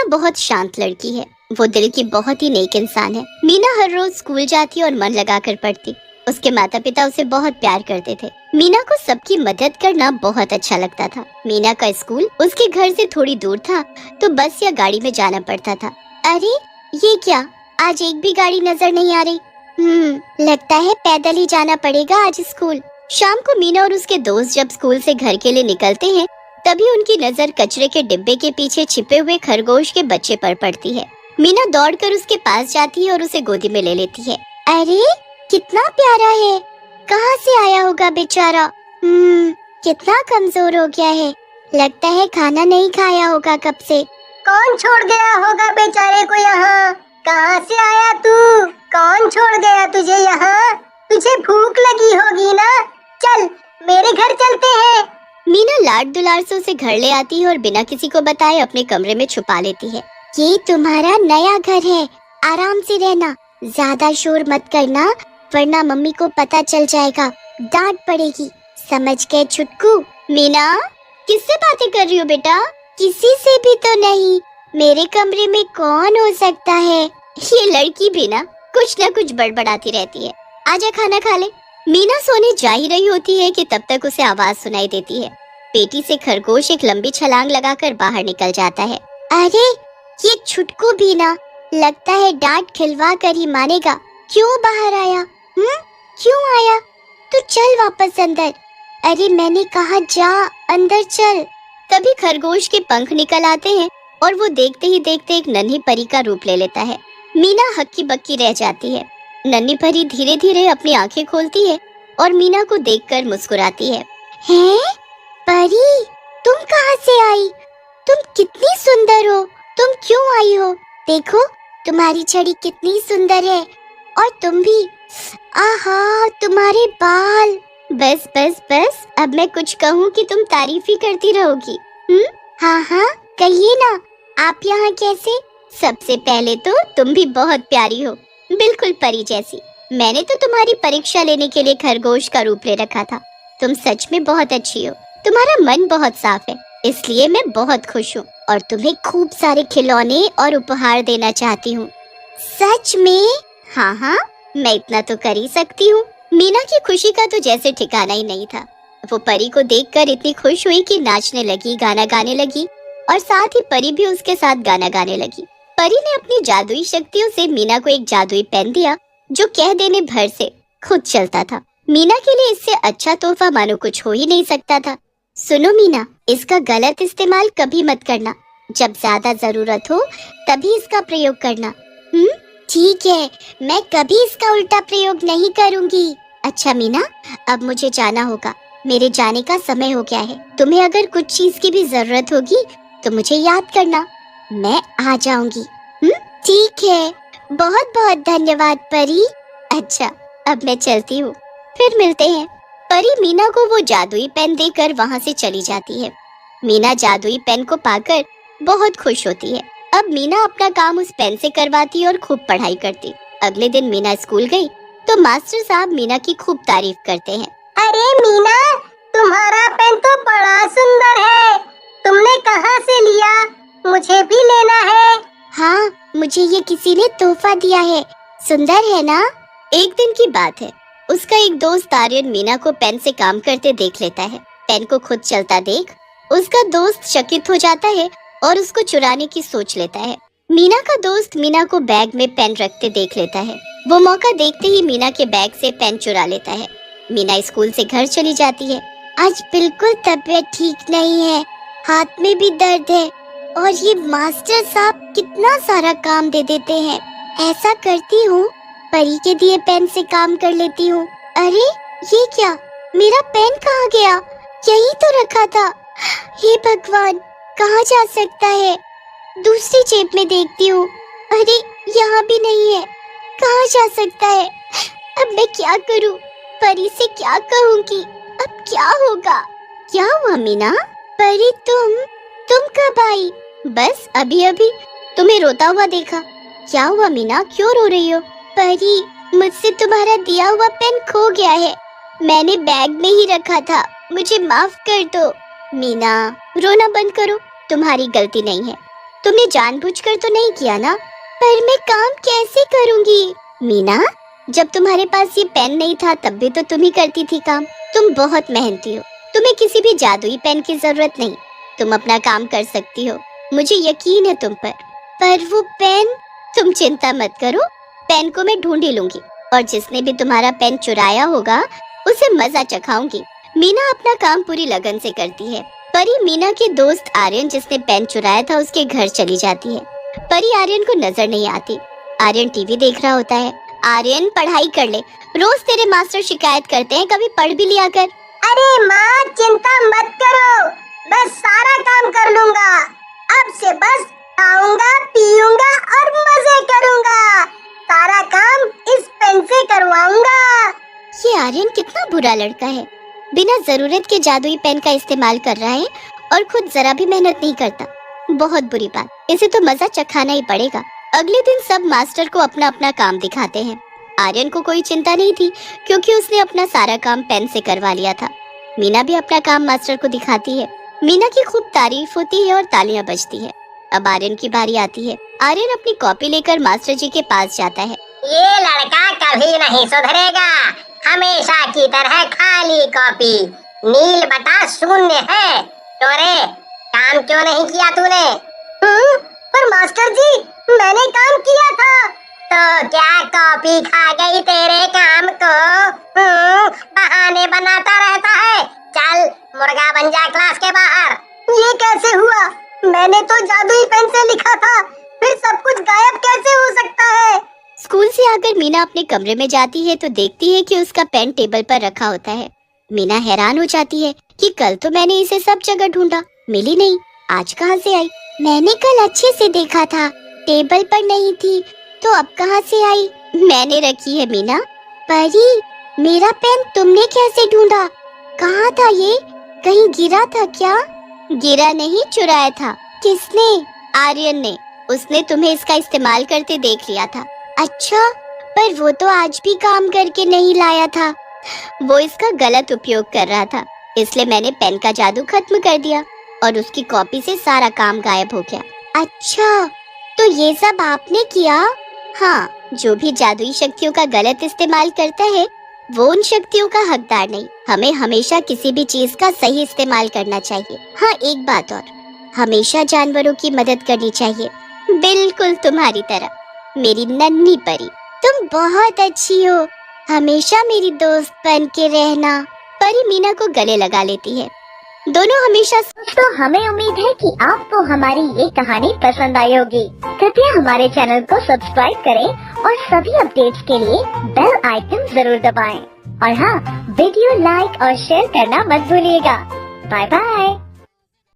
बहुत शांत लड़की है। वो दिल की बहुत ही नेक इंसान है। मीना हर रोज स्कूल जाती और मन लगाकर पढ़ती। उसके माता पिता उसे बहुत प्यार करते थे। मीना को सबकी मदद करना बहुत अच्छा लगता था। मीना का स्कूल उसके घर से थोड़ी दूर था, तो बस या गाड़ी में जाना पड़ता था। अरे ये क्या, आज एक भी गाड़ी नजर नहीं आ रही। लगता है पैदल ही जाना पड़ेगा आज स्कूल। शाम को मीना और उसके दोस्त जब स्कूल से घर के लिए निकलते हैं, तभी उनकी नजर कचरे के डिब्बे के पीछे छिपे हुए खरगोश के बच्चे पर पड़ती है। मीना दौड़कर उसके पास जाती है और उसे गोदी में ले लेती है। अरे कितना प्यारा है, कहाँ से आया होगा बेचारा। कितना कमजोर हो गया है, लगता है खाना नहीं खाया होगा कब से। कौन छोड़ गया होगा बेचारे को यहाँ? कहाँ से आया तू? कौन छोड़ गया तुझे यहाँ? तुझे भूख लगी होगी ना? चल मेरे घर चलते हैं। मीना लाड दुलार से उसे घर ले आती है और बिना किसी को बताए अपने कमरे में छुपा लेती है। ये तुम्हारा नया घर है, आराम से रहना, ज्यादा शोर मत करना वरना मम्मी को पता चल जाएगा, डांट पड़ेगी, समझ गए छुटकू? मीना किससे बातें कर रही हो बेटा? किसी से भी तो नहीं, मेरे कमरे में कौन हो सकता है? ये लड़की भी ना कुछ बड़बड़ाती रहती है। आजा खाना खा ले। मीना सोने जा ही रही होती है कि तब तक उसे आवाज सुनाई देती है। पेटी से खरगोश एक लंबी छलांग लगाकर बाहर निकल जाता है। अरे ये छुटकू भी ना, लगता है डांट खिलवा कर ही मानेगा। क्यों बाहर आया? क्यों आया? तो चल वापस अंदर। अरे मैंने कहा जा अंदर चल। तभी खरगोश के पंख निकल आते हैं और वो देखते ही देखते एक नन्ही परी का रूप ले लेता है। मीना हक्की बक्की रह जाती है। नन्ही परी धीरे धीरे अपनी आंखें खोलती है और मीना को देखकर मुस्कुराती है। हैं? परी, तुम कहाँ से आई? तुम कितनी सुंदर हो, तुम क्यों आई हो? देखो तुम्हारी छड़ी कितनी सुंदर है, और तुम भी। आहा तुम्हारे बाल। बस बस बस, अब मैं कुछ कहूँ कि तुम तारीफ ही करती रहोगी। हाँ कहिए ना, आप यहाँ कैसे? सबसे पहले तो तुम भी बहुत प्यारी हो, बिल्कुल परी जैसी। मैंने तो तुम्हारी परीक्षा लेने के लिए खरगोश का रूप ले रखा था। तुम सच में बहुत अच्छी हो, तुम्हारा मन बहुत साफ है, इसलिए मैं बहुत खुश हूँ और तुम्हें खूब सारे खिलौने और उपहार देना चाहती हूँ। सच में? हाँ, मैं इतना तो कर ही सकती हूँ। मीना की खुशी का तो जैसे ठिकाना ही नहीं था। वो परी को देखकर इतनी खुश हुई कि नाचने लगी, गाना गाने लगी, और साथ ही परी भी उसके साथ गाना गाने लगी। परी ने अपनी जादुई शक्तियों से मीना को एक जादुई पेन दिया, जो कह देने भर से खुद चलता था। मीना के लिए इससे अच्छा तोहफा मानो कुछ हो ही नहीं सकता था। सुनो मीना, इसका गलत इस्तेमाल कभी मत करना। जब ज्यादा जरूरत हो तभी इसका प्रयोग करना। ठीक है, मैं कभी इसका उल्टा प्रयोग नहीं करूंगी। अच्छा मीना, अब मुझे जाना होगा, मेरे जाने का समय हो गया है। तुम्हें अगर कुछ चीज की भी जरूरत होगी तो मुझे याद करना, मैं आ जाऊंगी। ठीक है, बहुत बहुत धन्यवाद परी। अच्छा, अब मैं चलती हूँ, फिर मिलते हैं। परी मीना को वो जादुई पेन देकर वहाँ से चली जाती है। मीना जादुई पेन को पाकर बहुत खुश होती है। अब मीना अपना काम उस पेन से करवाती और खूब पढ़ाई करती। अगले दिन मीना स्कूल गई तो मास्टर साहब मीना की खूब तारीफ करते हैं। अरे मीना, तुम्हारा पेन तो बड़ा सुंदर है, तुमने कहाँ से लिया? मुझे भी लेना है। हाँ, मुझे ये किसी ने तोहफा दिया है, सुंदर है ना? एक दिन की बात है, उसका एक दोस्त आर्यन मीना को पेन से काम करते देख लेता है। पेन को खुद चलता देख उसका दोस्त चकित हो जाता है और उसको चुराने की सोच लेता है। मीना का दोस्त मीना को बैग में पेन रखते देख लेता है। वो मौका देखते ही मीना के बैग से पेन चुरा लेता है। मीना स्कूल से घर चली जाती है। आज बिल्कुल तबीयत ठीक नहीं है, हाथ में भी दर्द है, और ये मास्टर साहब कितना सारा काम दे देते हैं। ऐसा करती हूँ, परी के दिए पेन से काम कर लेती हूँ। अरे ये क्या, मेरा पेन कहाँ गया? यही तो रखा था। हे भगवान, कहाँ जा सकता है? दूसरी जेब में देखती हूँ, अरे यहाँ भी नहीं है। कहाँ जा सकता है? अब मैं क्या करूँ? परी से क्या कहूँगी? अब क्या होगा? क्या हुआ मीना? परी तुम कब आई? बस अभी अभी तुम्हें रोता हुआ देखा। क्या हुआ मीना, क्यों रो रही हो? परी, मुझसे तुम्हारा दिया हुआ पेन खो गया है, मैंने बैग में ही रखा था, मुझे माफ कर दो। मीना, रोना बंद करो, तुम्हारी गलती नहीं है। तुमने जानबूझकर तो नहीं किया ना? पर मैं काम कैसे करूंगी? मीना, जब तुम्हारे पास ये पेन नहीं था तब भी तो तुम ही करती थी काम। तुम बहुत मेहनती हो, तुम्हें किसी भी जादुई पेन की जरूरत नहीं। तुम अपना काम कर सकती हो, मुझे यकीन है तुम पर। पर वो पेन, तुम चिंता मत करो, पेन को मैं ढूंढ ही लूंगी और जिसने भी तुम्हारा पेन चुराया होगा उसे मजा चखाऊंगी। मीना अपना काम पूरी लगन से करती है। परी मीना के दोस्त आर्यन जिसने पेन चुराया था उसके घर चली जाती है। परी आर्यन को नजर नहीं आती। आर्यन टीवी देख रहा होता है। आर्यन, पढ़ाई कर ले, रोज तेरे मास्टर शिकायत करते हैं, कभी पढ़ भी लिया कर। अरे माँ, चिंता मत करो, मैं सारा काम कर लूंगा। अब से बस खाऊंगा, पीऊंगा और मजे करूंगा। सारा काम इस पेन से करवाऊंगा। ये आर्यन कितना बुरा लड़का है, बिना जरूरत के जादुई पेन का इस्तेमाल कर रहा है और खुद जरा भी मेहनत नहीं करता। बहुत बुरी बात, इसे तो मजा चखाना ही पड़ेगा। अगले दिन सब मास्टर को अपना अपना काम दिखाते हैं। आर्यन को कोई चिंता नहीं थी क्योंकि उसने अपना सारा काम पेन से करवा लिया था। मीना भी अपना काम मास्टर को दिखाती है। मीना की खूब तारीफ होती है और तालियां बजती है। अब आर्यन की बारी आती है। आर्यन अपनी कॉपी लेकर मास्टर जी के पास जाता है। ये लड़का कभी नहीं सुधरेगा, हमेशा की तरह खाली कॉपी, नील बटा शून्य है। टोरे, काम क्यों नहीं किया तूने? पर मास्टर जी, मैंने काम किया था। तो क्या कॉपी खा गई तेरे काम को? बहाने बनाता रहता है। चल, मुर्गा बन जा क्लास के बाहर। ये कैसे हुआ? मैंने तो जादुई पेन से लिखा था, फिर सब कुछ गायब कैसे हो सकता है? स्कूल से आकर मीना अपने कमरे में जाती है तो देखती है कि उसका पेन टेबल पर रखा होता है। मीना हैरान हो जाती है कि कल तो मैंने इसे सब जगह ढूंढा, मिली नहीं, आज कहाँ से आई? मैंने कल अच्छे से देखा था, टेबल पर नहीं थी, तो अब कहाँ से आई? मैंने रखी है मीना। परी, मेरा पेन तुमने कैसे ढूंढा? कहाँ था ये? कहीं गिरा था क्या? गिरा नहीं, चुराया था। किसने? आर्यन ने। उसने तुम्हें इसका इस्तेमाल करते देख लिया था। अच्छा, पर वो तो आज भी काम करके नहीं लाया था। वो इसका गलत उपयोग कर रहा था, इसलिए मैंने पेन का जादू खत्म कर दिया और उसकी कॉपी से सारा काम गायब हो गया। अच्छा, तो ये सब आपने किया? हाँ, जो भी जादुई शक्तियों का गलत इस्तेमाल करता है वो उन शक्तियों का हकदार नहीं। हमें हमेशा किसी भी चीज का सही इस्तेमाल करना चाहिए। हाँ, एक बात और, हमेशा जानवरों की मदद करनी चाहिए, बिल्कुल तुम्हारी तरह। मेरी नन्ही परी, तुम बहुत अच्छी हो, हमेशा मेरी दोस्त बन के रहना। परी मीना को गले लगा लेती है। दोनों हमेशा। तो हमें उम्मीद है कि आपको हमारी ये कहानी पसंद आई होगी। कृपया हमारे चैनल को सब्सक्राइब करें और सभी अपडेट्स के लिए बेल आइकन जरूर दबाएं। और हाँ, वीडियो लाइक और शेयर करना मत भूलिएगा। Bye bye.